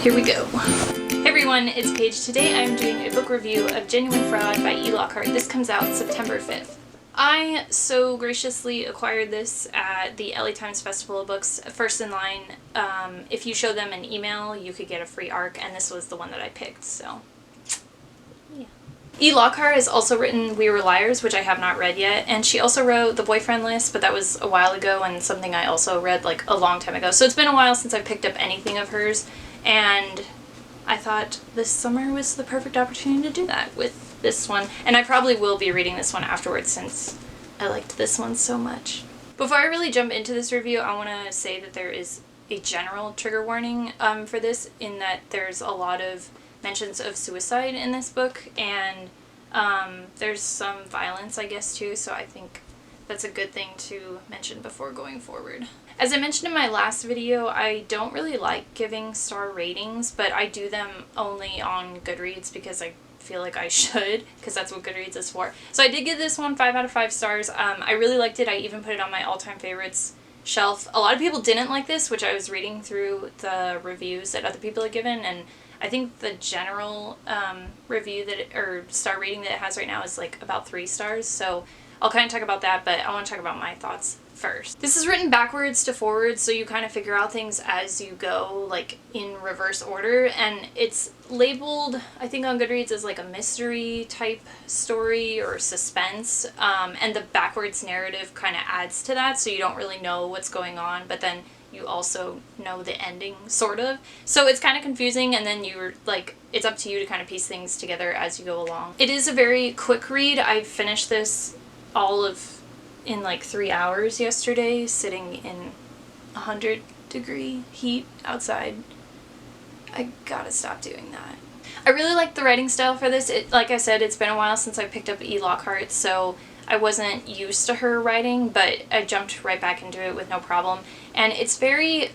Here we go. Hey everyone, it's Paige. Today I'm doing a book review of Genuine Fraud by Lockhart. This comes out September 5th. I so graciously acquired this at the LA Times Festival of Books, first in line. If you show them an email, you could get a free ARC, and this was the one that I picked, so yeah. Lockhart has also written We Were Liars, which I have not read yet, and she also wrote The Boyfriend List, but that was a while ago and something I also read like a long time ago. So it's been a while since I picked up anything of hers, and I thought this summer was the perfect opportunity to do that with this one. And I probably will be reading this one afterwards since I liked this one so much. Before I really jump into this review, I want to say that there is a general trigger warning for this, in that there's a lot of mentions of suicide in this book, and there's some violence, I guess, too, so I think that's a good thing to mention before going forward. As I mentioned in my last video, I don't really like giving star ratings, but I do them only on Goodreads because I feel like I should, because that's what Goodreads is for. So I did give this one 5 out of 5 stars. I really liked it. I even put it on my all-time favorites shelf. A lot of people didn't like this, which I was reading through the reviews that other people had given, and I think the general review or star rating that it has right now is like about 3 stars, so I'll kind of talk about that, but I want to talk about my thoughts first. This is written backwards to forwards, so you kind of figure out things as you go, like in reverse order, and it's labeled, I think on Goodreads, as like a mystery type story or suspense, and the backwards narrative kind of adds to that, so you don't really know what's going on, but then you also know the ending, sort of. So it's kind of confusing, and then you're like, it's up to you to kind of piece things together as you go along. It is a very quick read. I finished this in like 3 hours yesterday, sitting in 100-degree heat outside. I gotta stop doing that. I really like the writing style for this. Like I said, it's been a while since I picked up Lockhart, so I wasn't used to her writing, but I jumped right back into it with no problem. And it's very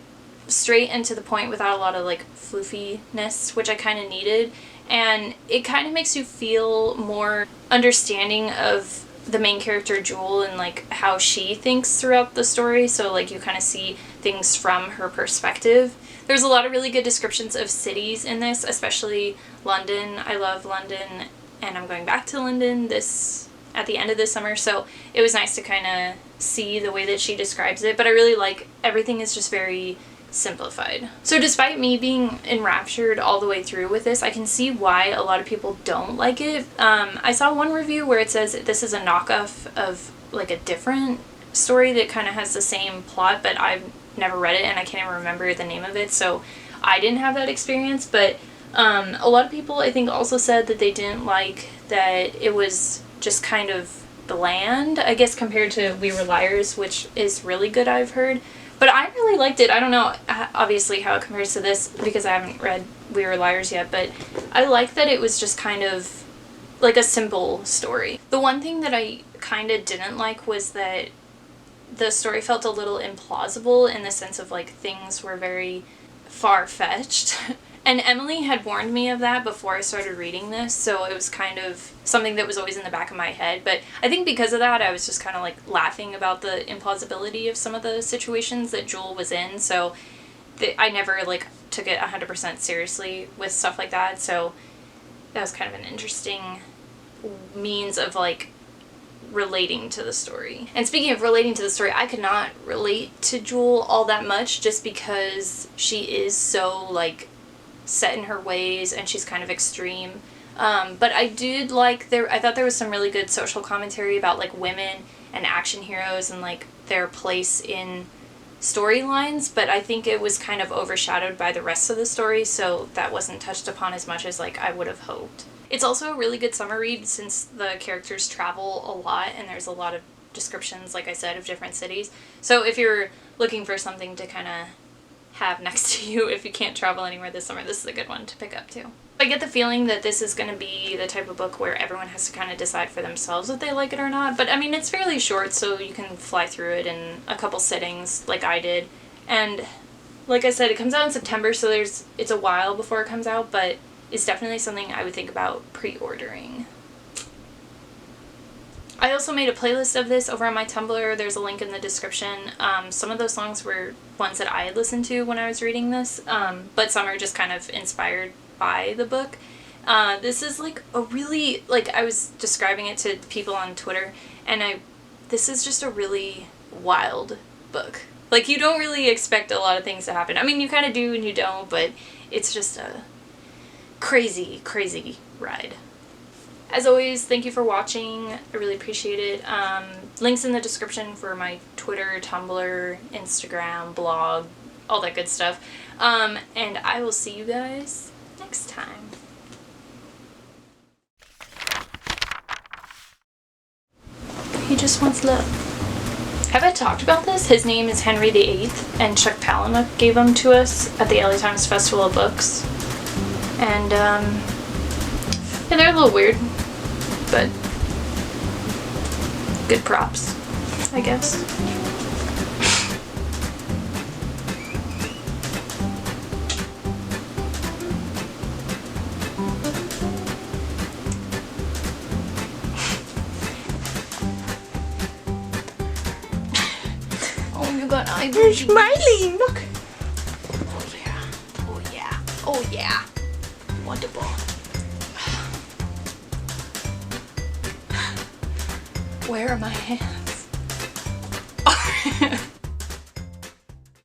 straight and to the point without a lot of like floofiness, which I kind of needed. And it kind of makes you feel more understanding of the main character Jewel and like how she thinks throughout the story, so like you kind of see things from her perspective. There's a lot of really good descriptions of cities in this, especially London. I love London, and I'm going back to London at the end of this summer, so it was nice to kind of see the way that she describes it, but I really like everything is just very simplified. So despite me being enraptured all the way through with this, I can see why a lot of people don't like it. I saw one review where it says this is a knockoff of like a different story that kind of has the same plot, but I've never read it and I can't even remember the name of it, so I didn't have that experience. But a lot of people, I think, also said that they didn't like that it was just kind of bland, I guess, compared to We Were Liars, which is really good, I've heard. But I really liked it. I don't know, obviously, how it compares to this, because I haven't read We Were Liars yet, but I like that it was just kind of like a simple story. The one thing that I kind of didn't like was that the story felt a little implausible, in the sense of like things were very far-fetched. And Emily had warned me of that before I started reading this, so it was kind of something that was always in the back of my head. But I think because of that, I was just kind of like laughing about the implausibility of some of the situations that Jewel was in, so I never like took it 100% seriously with stuff like that, so that was kind of an interesting means of like relating to the story. And speaking of relating to the story, I could not relate to Jewel all that much, just because she is so like set in her ways and she's kind of extreme. But I did like I thought there was some really good social commentary about like women and action heroes and like their place in storylines, but I think it was kind of overshadowed by the rest of the story, so that wasn't touched upon as much as like I would have hoped. It's also a really good summer read, since the characters travel a lot and there's a lot of descriptions, like I said, of different cities. So if you're looking for something to kind of have next to you if you can't travel anywhere this summer, this is a good one to pick up too. I get the feeling that this is going to be the type of book where everyone has to kind of decide for themselves if they like it or not, but I mean, it's fairly short, so you can fly through it in a couple sittings like I did. And like I said, it comes out in September, so it's a while before it comes out, but it's definitely something I would think about pre-ordering. I also made a playlist of this over on my Tumblr. There's a link in the description. Some of those songs were ones that I had listened to when I was reading this, but some are just kind of inspired by the book. This is like a really, like, I was describing it to people on Twitter, and this is just a really wild book. Like, you don't really expect a lot of things to happen. I mean, you kind of do and you don't, but it's just a crazy, crazy ride. As always, thank you for watching. I really appreciate it. Links in the description for my Twitter, Tumblr, Instagram, blog, all that good stuff. And I will see you guys next time. He just wants love. Have I talked about this? His name is Henry VIII, and Chuck Palahniuk gave him to us at the LA Times Festival of Books. And, yeah, they're a little weird, but good props, I guess. You're smiling, look. Oh yeah, oh yeah, oh yeah. Wonderful. Where are my hands?